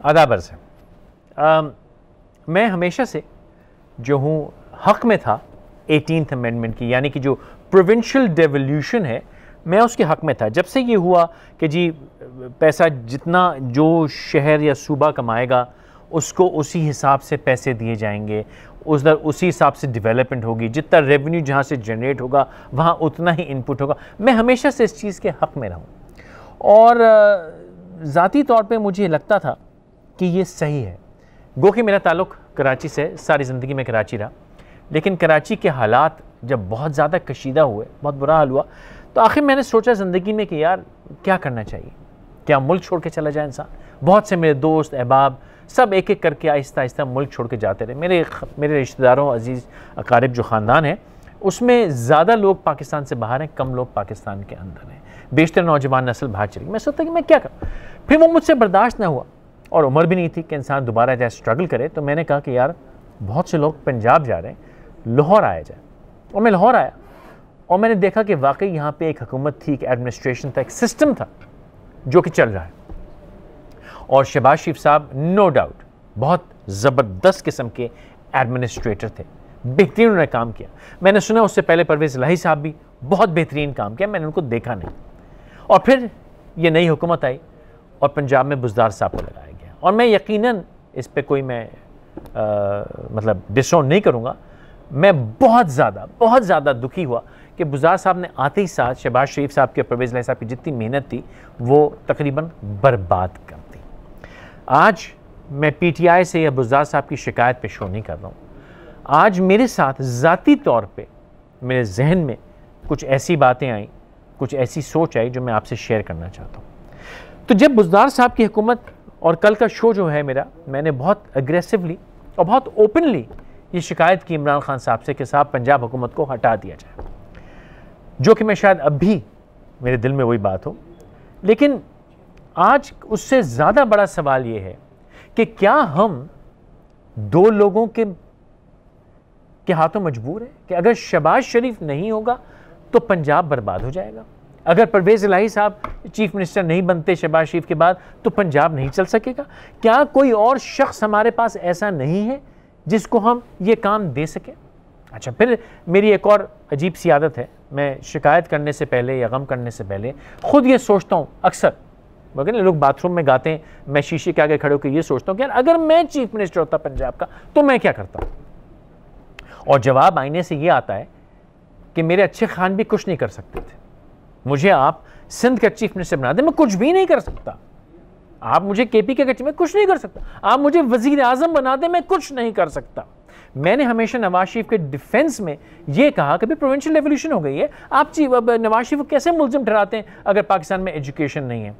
आदाब अर्ज़ है। मैं हमेशा से जो हूँ हक़ में था 18th अमेंडमेंट की, यानी कि जो प्रोविंशियल डेवोल्यूशन है, मैं उसके हक़ में था। जब से ये हुआ कि जी पैसा जितना जो शहर या सूबा कमाएगा उसको उसी हिसाब से पैसे दिए जाएंगे, उसी हिसाब से डेवलपमेंट होगी, जितना रेवेन्यू जहाँ से जनरेट होगा वहाँ उतना ही इनपुट होगा। मैं हमेशा से इस चीज़ के हक़ में रहा हूँ और ज़ाती तौर पे मुझे लगता था कि ये सही है। गो कि मेरा ताल्लुक़ कराची से, सारी ज़िंदगी में कराची रहा, लेकिन कराची के हालात जब बहुत ज़्यादा कशीदा हुए, बहुत बुरा हाल हुआ, तो आखिर मैंने सोचा ज़िंदगी में कि यार क्या करना चाहिए, क्या मुल्क छोड़ के चला जाए इंसान। बहुत से मेरे दोस्त अहबाब सब एक एक करके आहिस्ता आहिस्ता मुल्क छोड़ के जाते रहे। मेरे रिश्तेदारों, अजीज़ अकारिब जो ख़ानदान है उसमें ज़्यादा लोग पाकिस्तान से बाहर हैं, कम लोग पाकिस्तान के अंदर हैं। बेशतर नौजवान नस्ल बाहर चली। मैं सोचता कि मैं क्या करूँ, फिर वो मुझसे बर्दाश्त ना हुआ और उम्र भी नहीं थी कि इंसान दोबारा जाए स्ट्रगल करे। तो मैंने कहा कि यार बहुत से लोग पंजाब जा रहे हैं, लाहौर आया जाए। और मैं लाहौर आया और मैंने देखा कि वाकई यहाँ पे एक हुकूमत थी, एक एडमिनिस्ट्रेशन था, एक सिस्टम था जो कि चल रहा है। और शहबाज शरीफ साहब नो डाउट बहुत ज़बरदस्त किस्म के एडमिनिस्ट्रेटर थे, बेहतरीन उन्होंने काम किया। मैंने सुना उससे पहले परवेज़ इलाही साहब भी बहुत बेहतरीन काम किया, मैंने उनको देखा नहीं। और फिर ये नई हुकूमत आई और पंजाब में बुज़दार साहब को लगाया गया। और मैं यकीनन इस पे कोई मैं मतलब डिसऑन नहीं करूँगा, मैं बहुत ज़्यादा दुखी हुआ कि बुज़दार साहब ने आते ही साथ शहबाज शरीफ साहब के, परवेज़ इलाही साहब की जितनी मेहनत थी वो तकरीबन बर्बाद कर दी। आज मैं PTI से या बुज़दार साहब की शिकायत पे शो नहीं कर रहा हूँ। आज मेरे साथ ज़ाती तौर पे मेरे जहन में कुछ ऐसी बातें आई, कुछ ऐसी सोच आई जो मैं आपसे शेयर करना चाहता हूँ। तो जब बुज़दार साहब की हुकूमत और कल का शो जो है मेरा, मैंने बहुत अग्रेसिवली और बहुत ओपनली ये शिकायत की इमरान खान साहब से कि साहब पंजाब हुकूमत को हटा दिया जाए, जो कि मैं शायद अब भी मेरे दिल में वही बात हो। लेकिन आज उससे ज़्यादा बड़ा सवाल ये है कि क्या हम दो लोगों के हाथों मजबूर है कि अगर शहबाज शरीफ नहीं होगा तो पंजाब बर्बाद हो जाएगा, अगर परवेज़ इलाही साहब चीफ मिनिस्टर नहीं बनते शहबाज शरीफ के बाद तो पंजाब नहीं चल सकेगा। क्या कोई और शख्स हमारे पास ऐसा नहीं है जिसको हम ये काम दे सकें? अच्छा, फिर मेरी एक और अजीब सी आदत है, मैं शिकायत करने से पहले या गम करने से पहले खुद ये सोचता हूँ। अक्सर मगर लोग बाथरूम में गाते हैं, मैं शीशे के आगे खड़े होकर ये सोचता हूँ कि यार अगर मैं चीफ मिनिस्टर होता पंजाब का तो मैं क्या करता। और जवाब आईने से ये आता है कि मेरे अच्छे खान भी कुछ नहीं कर सकते थे। मुझे आप सिंध का चीफ मिनिस्टर बना दे, मैं कुछ भी नहीं कर सकता। आप मुझे KP के चीफ में कुछ नहीं कर सकता। आप मुझे वजीर आजम बना दे, मैं कुछ नहीं कर सकता। मैंने हमेशा नवाज शरीफ के डिफेंस में यह कहा कि भाई प्रोविंशियल रेवोल्यूशन हो गई है, आप नवाज शरीफ को कैसे मुलजिम ठहराते हैं अगर पाकिस्तान में एजुकेशन नहीं है।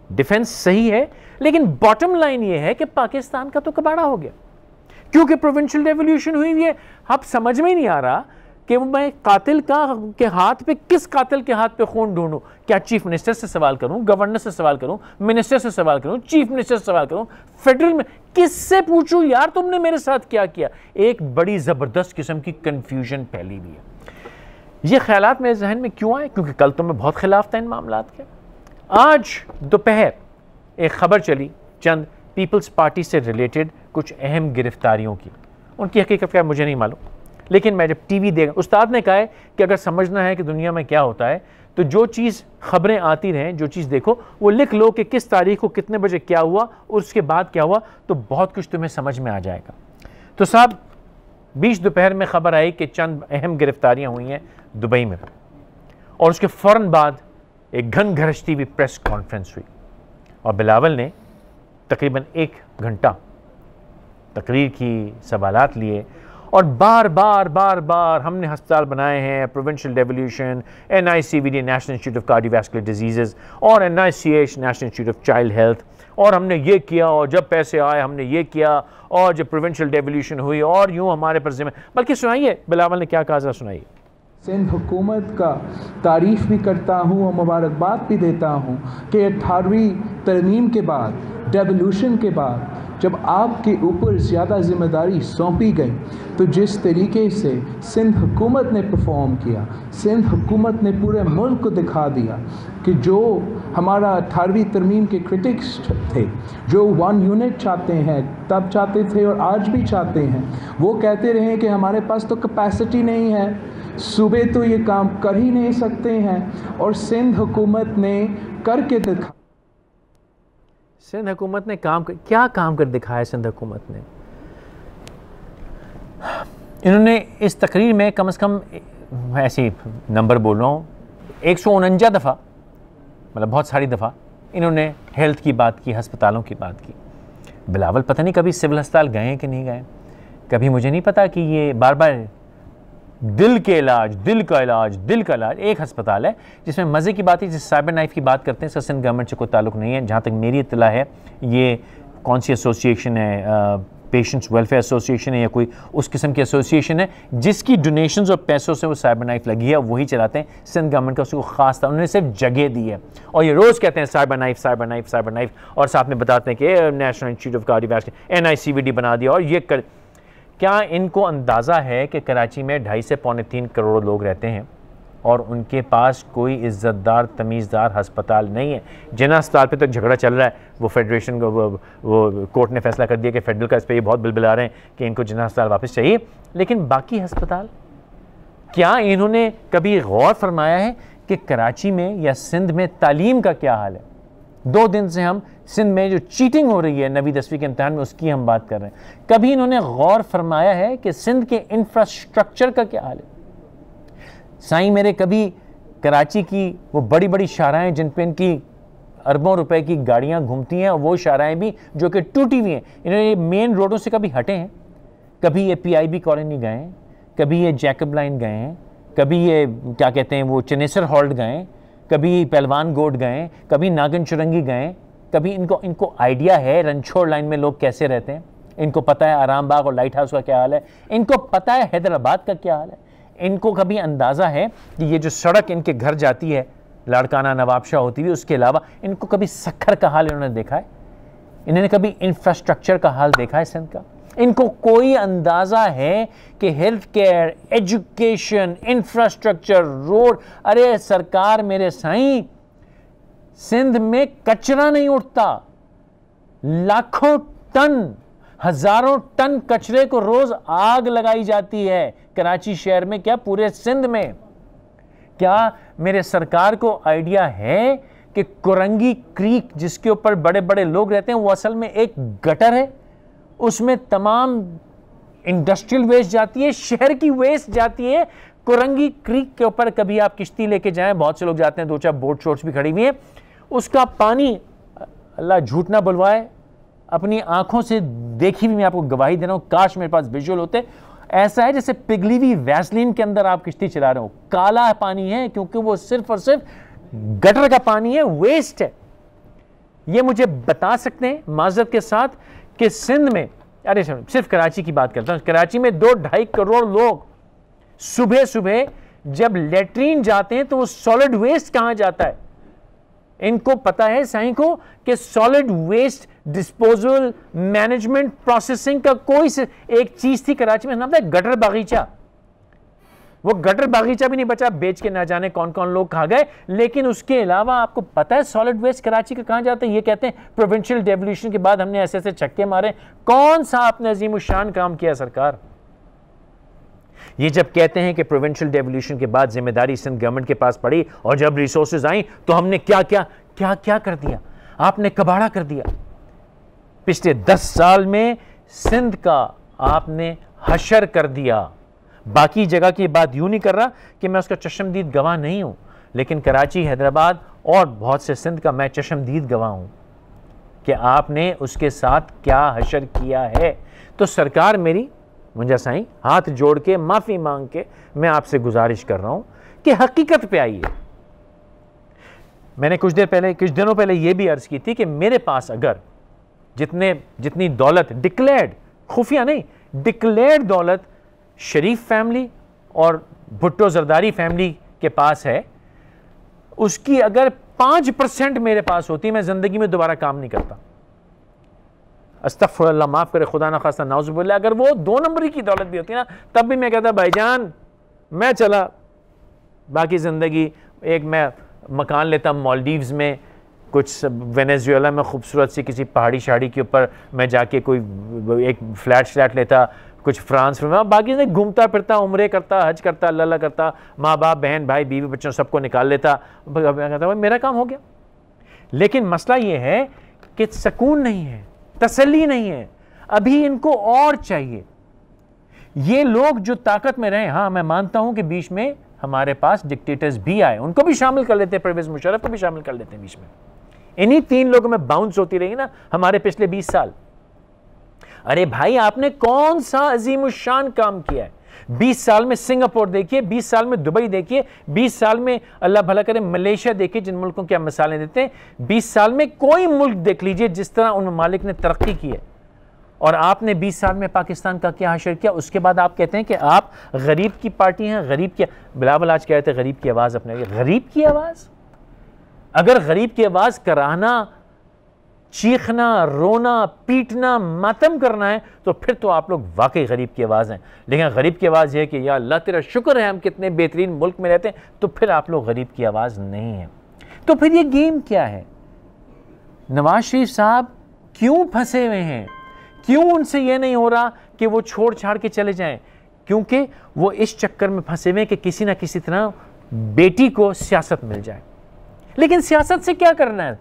डिफेंस सही है, लेकिन बॉटम लाइन ये है कि पाकिस्तान का तो कबाड़ा हो गया क्योंकि प्रोविंशियल रेवोल्यूशन हुई है। अब समझ में नहीं आ रहा कि मैं कातिल के हाथ पे, किस कातिल के हाथ पे खून ढूंढूं? क्या चीफ मिनिस्टर से सवाल करूं, गवर्नर से सवाल करूं, मिनिस्टर से सवाल करूं, चीफ मिनिस्टर से सवाल करूं, फेडरल में किससे पूछूं यार तुमने मेरे साथ क्या किया? एक बड़ी जबरदस्त किस्म की कंफ्यूजन फैली हुई है। ये ख्यालात मेरे जहन में क्यों आए? क्योंकि कल तो मैं बहुत खिलाफ था इन मामलात के। आज दोपहर एक खबर चली चंद पीपल्स पार्टी से रिलेटेड कुछ अहम गिरफ्तारियों की। उनकी हकीकत क्या मुझे नहीं मालूम, लेकिन मैं जब TV देखा, उस्ताद ने कहा है कि अगर समझना है कि दुनिया में क्या होता है तो जो चीज़ खबरें आती रहें, जो चीज़ देखो वो लिख लो कि किस तारीख को कितने बजे क्या हुआ और उसके बाद क्या हुआ, तो बहुत कुछ तुम्हें समझ में आ जाएगा। तो साहब 20 दोपहर में खबर आई कि चंद अहम गिरफ्तारियाँ हुई हैं दुबई में, और उसके फ़ौरन बाद एक घन घरशती हुई प्रेस कॉन्फ्रेंस हुई और बिलावल ने तकरीबन 1 घंटा तकरीर की, सवालात लिए और बार बार हमने अस्पताल बनाए हैं, provincial devolution, NICVD national institute of cardiovascular disease और NICH national institute of child health, और हमने ये किया और जब पैसे आए हमने ये किया और जब प्रोविंशियल डेवोल्यूशन हुई और यूँ हमारे पर जिम्मे। बल्कि सुनाइए बिलावल ने क्या कहा, जरा सुनाइए। सिंध हुकूमत का तारीफ़ भी करता हूँ और मुबारकबाद भी देता हूँ कि 18वीं तरमीम के बाद, डेवोल्यूशन के बाद जब आपके ऊपर ज़्यादा ज़िम्मेदारी सौंपी गई तो जिस तरीके से सिंध हुकूमत ने परफॉर्म किया, सिंध हुकूमत ने पूरे मुल्क को दिखा दिया कि जो हमारा 18वीं तरमीम के क्रिटिक्स थे जो 1 यूनिट चाहते हैं, तब चाहते थे और आज भी चाहते हैं, वो कहते रहे कि हमारे पास तो कैपेसिटी नहीं है, सूबे तो ये काम कर ही नहीं सकते हैं, और सिंध हुकूमत ने करके दिखा। सिंध हुकूमत ने क्या काम कर दिखाया? सिंध हुकूमत ने, इन्होंने इस तकरीर में कम से कम, ऐसी नंबर बोल रहा हूँ, 149 दफ़ा, मतलब बहुत सारी दफ़ा इन्होंने हेल्थ की बात की, अस्पतालों की बात की। बिलावल पता नहीं कभी सिविल अस्पताल गए हैं कि नहीं गए, कभी मुझे नहीं पता कि ये बार बार दिल का इलाज। एक अस्पताल है जिसमें मज़े की बात है, जिस साइबर नाइफ की बात करते हैं, इसका सिंध गवर्नमेंट से कोई ताल्लुक़ नहीं है। जहाँ तक मेरी इत्तला है, ये कौन सी एसोसिएशन है, पेशेंट्स वेलफेयर एसोसिएशन है या कोई उस किस्म की एसोसिएशन है जिसकी डोनेशंस और पैसों से वो साइबर नाइफ लगी है, वही चलाते हैं। सिंध गवर्नमेंट का उसको खास था, उन्होंने सिर्फ जगह दी है और ये रोज़ कहते हैं साइबर नाइफ, और साथ में बताते हैं कि national institute of cardiovascular NICVD बना दिया और ये कर। क्या इनको अंदाज़ा है कि कराची में 2.5 से 2.25 करोड़ लोग रहते हैं और उनके पास कोई इज़्ज़तदार तमीज़दार अस्पताल नहीं है? जिना अस्पताल पे तो झगड़ा चल रहा है, वो फेडरेशन को वो कोर्ट ने फैसला कर दिया कि फेडरल का इस पर ये बहुत बिलबिला रहे हैं कि इनको जिना अस्पताल वापस चाहिए, लेकिन बाकी अस्पताल, क्या इन्होंने कभी गौर फरमाया है कि कराची में या सिंध में तालीम का क्या हाल है? 2 दिन से हम सिंध में जो चीटिंग हो रही है 9वीं 10वीं के इम्तिहान में, उसकी हम बात कर रहे हैं। कभी इन्होंने गौर फरमाया है कि सिंध के इंफ्रास्ट्रक्चर का क्या हाल है? साईं मेरे, कभी कराची की वो बड़ी बड़ी शाहराएँ जिन पर इनकी अरबों रुपए की गाड़ियाँ घूमती हैं, वो शाहराएँ भी जो कि टूटी हुई हैं, इन्होंने मेन रोडों से कभी हटे हैं? कभी ये PIB कॉलोनी गए हैं, कभी ये जैकब लाइन गए हैं, कभी ये क्या कहते हैं वो चनेसर हॉल्ट गए, कभी पहलवान गोड गए, कभी नागन चुरंगी गए? कभी इनको आइडिया है रणछोड़ लाइन में लोग कैसे रहते हैं? इनको पता है आराम बाग और लाइट हाउस का क्या हाल है? इनको पता है हैदराबाद का क्या हाल है? इनको कभी अंदाज़ा है कि ये जो सड़क इनके घर जाती है लाड़काना नवाबशाह होती हुई, उसके अलावा इनको कभी सखर का हाल इन्होंने देखा है? इन्होंने कभी इंफ्रास्ट्रक्चर का हाल देखा है सिंध का? इनको कोई अंदाज़ा है कि health care, education, infrastructure, road? अरे सरकार मेरे साईं, सिंध में कचरा नहीं उठता, लाखों टन, हजारों टन कचरे को रोज आग लगाई जाती है कराची शहर में, क्या पूरे सिंध में? क्या मेरे सरकार को आइडिया है कि कुरंगी क्रीक जिसके ऊपर बड़े बड़े लोग रहते हैं, वो असल में एक गटर है, उसमें तमाम इंडस्ट्रियल वेस्ट जाती है, शहर की वेस्ट जाती है। कुरंगी क्रीक के ऊपर कभी आप किश्ती लेके जाएं, बहुत से लोग जाते हैं, 2-4 बोट शोट्स भी खड़ी हुई हैं, उसका पानी, अल्लाह झूठ ना बुलवाए, अपनी आंखों से देखी भी मैं आपको गवाही दे रहा हूं, काश मेरे पास विजुअल होते, ऐसा है जैसे पिघली हुई वैसलीन के अंदर आप किश्ती चला रहे हो। काला पानी है क्योंकि वो सिर्फ और सिर्फ गटर का पानी है, वेस्ट है। ये मुझे बता सकते हैं माजरत के साथ कि सिंध में, अरे सिर्फ कराची की बात करता हूं, कराची में 2-2.5 करोड़ लोग सुबह सुबह जब लेटरीन जाते हैं तो वो सॉलिड वेस्ट कहां जाता है? इनको पता है साईं को कि solid waste disposal management processing का कोई एक चीज थी कराची में, नाम था गटर बागीचा। वो गटर बागीचा भी नहीं बचा, बेच के ना जाने कौन कौन लोग खा गए। लेकिन उसके अलावा आपको पता है सॉलिड वेस्ट कराची का कहां जाता है? ये कहते हैं प्रोविंशियल डेवोल्यूशन के बाद हमने ऐसे ऐसे छक्के मारे। कौन सा आपने अजीमुशान काम किया सरकार? ये जब कहते हैं कि प्रोविंशियल डेवोल्यूशन के बाद जिम्मेदारी सिंध गवर्नमेंट के पास पड़ी और जब रिसोर्सेज आई तो हमने क्या क्या क्या क्या कर दिया? आपने कबाड़ा कर दिया। पिछले 10 साल में सिंध का आपने हशर कर दिया। बाकी जगह की बात यूं नहीं कर रहा कि मैं उसका चश्मदीद गवाह नहीं हूं, लेकिन कराची, हैदराबाद और बहुत से सिंध का मैं चश्मदीद गवाह हूं कि आपने उसके साथ क्या हशर किया है। तो सरकार मेरी, मुंजा साईं, हाथ जोड़ के माफी मांग के मैं आपसे गुजारिश कर रहा हूं कि हकीकत पे आइए। मैंने कुछ दिनों पहले यह भी अर्ज की थी कि मेरे पास अगर जितनी दौलत डिक्लेयर्ड, खुफिया नहीं, डिक्लेयर्ड दौलत शरीफ फैमिली और भुट्टो जरदारी फैमिली के पास है, उसकी अगर 5% मेरे पास होती, मैं जिंदगी में दोबारा काम नहीं करता। अस्तगफुरुल्लाह, माफ करे, खुदा ना खास्ता, नाउज़ुबिल्लाह, अगर वो 2 नंबरी की दौलत भी होती ना, तब भी मैं कहता भाईजान मैं चला, बाकी जिंदगी एक मैं मकान लेता मालदीव्स में कुछ वेनेजुएला में खूबसूरत सी किसी पहाड़ी शहाड़ी के ऊपर मैं जाके कोई एक फ्लैट लेता, कुछ फ्रांस में, बाकी से घूमता फिरता, उम्रे करता, हज करता, अल्लाह करता, माँ बाप बहन भाई बीवी बच्चों सबको निकाल लेता, कहता मेरा काम हो गया। लेकिन मसला ये है कि सुकून नहीं है, तसल्ली नहीं है, अभी इनको और चाहिए। ये लोग जो ताकत में रहे, हाँ मैं मानता हूं कि बीच में हमारे पास डिक्टेटर्स भी आए, उनको भी शामिल कर लेते हैं, परवेज मुशर्रफ को भी शामिल कर लेते हैं बीच में। इन्हीं 3 लोगों में बाउंस होती रही ना हमारे पिछले 20 साल। अरे भाई आपने कौन सा अजीमुशान काम किया है? 20 साल में सिंगापुर देखिए, 20 साल में दुबई देखिए, 20 साल में अल्लाह भला करे मलेशिया देखिए, जिन मुल्कों की आप मिसालें देते हैं। 20 साल में कोई मुल्क देख लीजिए जिस तरह उन ममालिक ने तरक्की की है, और आपने 20 साल में पाकिस्तान का क्या हासिल किया? उसके बाद आप कहते हैं कि आप गरीब की पार्टी हैं, गरीब की। बिलावल आज कह रहे थे गरीब की आवाज़ अपने, गरीब की आवाज़? अगर गरीब की आवाज़ कराना, चीखना, रोना, पीटना, मातम करना है तो फिर तो आप लोग वाकई गरीब की आवाज़ हैं। लेकिन गरीब की आवाज़ है कि या अल्लाह तेरा शुक्र है हम कितने बेहतरीन मुल्क में रहते हैं, तो फिर आप लोग गरीब की आवाज़ नहीं है। तो फिर ये गेम क्या है? नवाज शरीफ साहब क्यों फंसे हुए हैं? क्यों उनसे यह नहीं हो रहा कि वो छोड़ छाड़ के चले जाएं? क्योंकि वो इस चक्कर में फंसे हुए कि किसी ना किसी तरह बेटी को सियासत मिल जाए। लेकिन सियासत से क्या करना है?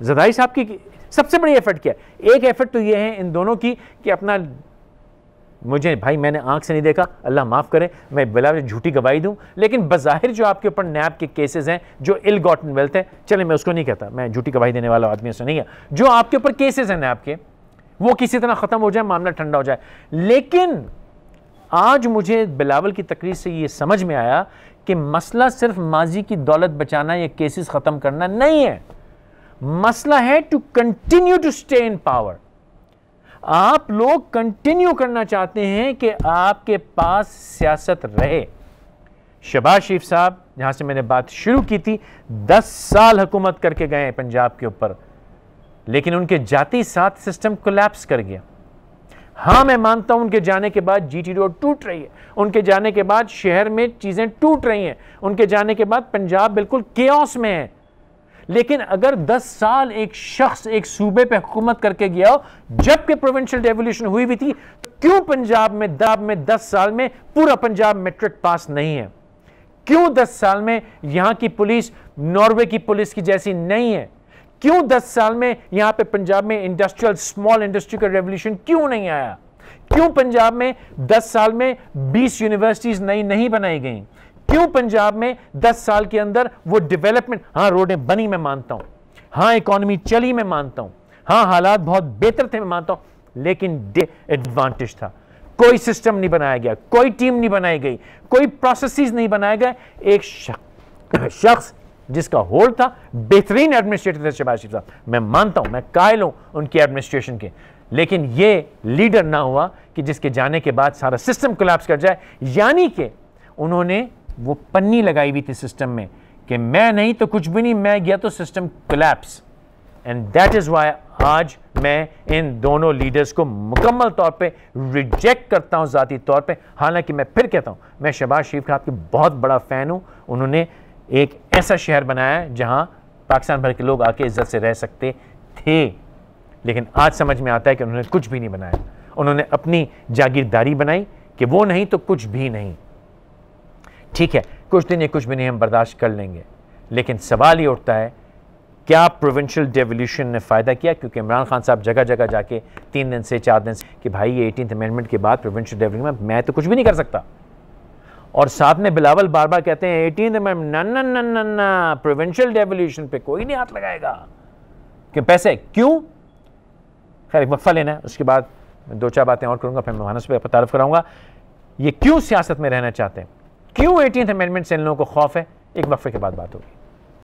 ज़रदारी साहब की सबसे बड़ी एफर्ट क्या है? एक एफर्ट तो ये है इन दोनों की कि अपना, मुझे भाई मैंने आंख से नहीं देखा, अल्लाह माफ़ करे मैं बिला झूठी गवाही दूं, लेकिन बज़ाहिर जो आपके ऊपर नैब के केसेस हैं, जो इल गॉटन वेल्थ है, चले मैं उसको नहीं कहता, मैं झूठी गवाही देने वाला आदमी से नहीं है, जो आपके ऊपर केसेस हैं नैब के, वो किसी तरह ख़त्म हो जाए, मामला ठंडा हो जाए। लेकिन आज मुझे बिलावल की तकरीर से ये समझ में आया कि मसला सिर्फ माजी की दौलत बचाना या केसेस ख़त्म करना नहीं है, मसला है to continue to stay in power. आप लोग कंटिन्यू करना चाहते हैं कि आपके पास सियासत रहे। शहबाज शरीफ साहब, जहां से मैंने बात शुरू की थी, 10 साल हुकूमत करके गए पंजाब के ऊपर, लेकिन उनके जाते साथ सिस्टम कोलैप्स कर गया। हाँ मैं मानता हूं उनके जाने के बाद जीटी रोड टूट रही है, उनके जाने के बाद शहर में चीजें टूट रही हैं, उनके जाने के बाद पंजाब बिल्कुल केओस में है। लेकिन अगर 10 साल एक शख्स एक सूबे पे हुकूमत करके गया हो, जबकि प्रोविंशियल डेवोल्यूशन हुई भी थी, तो क्यों पंजाब में 10 साल में पूरा पंजाब मैट्रिक पास नहीं है? क्यों 10 साल में यहां की पुलिस नॉर्वे की पुलिस की जैसी नहीं है? क्यों 10 साल में यहां पे पंजाब में इंडस्ट्रियल स्मॉल इंडस्ट्री का रेवोल्यूशन क्यों नहीं आया? क्यों पंजाब में 10 साल में 20 यूनिवर्सिटीज नई नहीं बनाई गई? क्यों पंजाब में 10 साल के अंदर वो डेवलपमेंट, हाँ रोडें बनी मैं मानता हूं, हाँ इकोनॉमी चली मैं मानता हूं, हाँ हालात बहुत बेहतर थे मैं मानता हूं, लेकिन एडवांटेज था, कोई सिस्टम नहीं बनाया गया, कोई टीम नहीं बनाई गई, कोई प्रोसेसेस नहीं बनाए गए। एक शख्स जिसका होल्ड था, बेहतरीन एडमिनिस्ट्रेटर थे शहबाज शरीफ साहब, मैं मानता हूं, मैं कायल हूं उनकी एडमिनिस्ट्रेशन के, लेकिन ये लीडर ना हुआ कि जिसके जाने के बाद सारा सिस्टम कोलैप्स कर जाए। यानी कि उन्होंने वो पन्नी लगाई हुई थी सिस्टम में कि मैं नहीं तो कुछ भी नहीं, मैं गया तो system collapse. And that is why आज मैं इन दोनों लीडर्स को मुकम्मल तौर पे रिजेक्ट करता हूं जाती तौर पे। हालांकि मैं फिर कहता हूं, मैं शहबाज शरीफ का आपके बहुत बड़ा फैन हूं। उन्होंने एक ऐसा शहर बनाया जहां पाकिस्तान भर के लोग आके इज्जत से रह सकते थे, लेकिन आज समझ में आता है कि उन्होंने कुछ भी नहीं बनाया। उन्होंने अपनी जागीरदारी बनाई कि वो नहीं तो कुछ भी नहीं। ठीक है, कुछ दिन या कुछ भी नहीं हम बर्दाश्त कर लेंगे, लेकिन सवाल ये उठता है क्या प्रोविंशियल डेवोल्यूशन ने फ़ायदा किया? क्योंकि इमरान खान साहब जगह जगह जाके 3 दिन से 4 दिन से कि भाई ये 18th अमेंडमेंट के बाद प्रोविंशियल डेवोल्यूशन मैं तो कुछ भी नहीं कर सकता, और साथ में बिलावल बार बार कहते हैं 18th अमेंडमेंट ना प्रोविंशियल डेवोल्यूशन पे कोई नहीं हाथ लगाएगा। क्यों? पैसे क्यों? खैर एक वक्फा लेना है, उसके बाद 2-4 बातें और करूंगा, फिर मैं वहां से तारुफ कराऊंगा ये क्यों सियासत में रहना चाहते हैं, क्यों 18th अमेंडमेंट से इन लोगों को खौफ है। एक वक्फे के बाद बात होगी।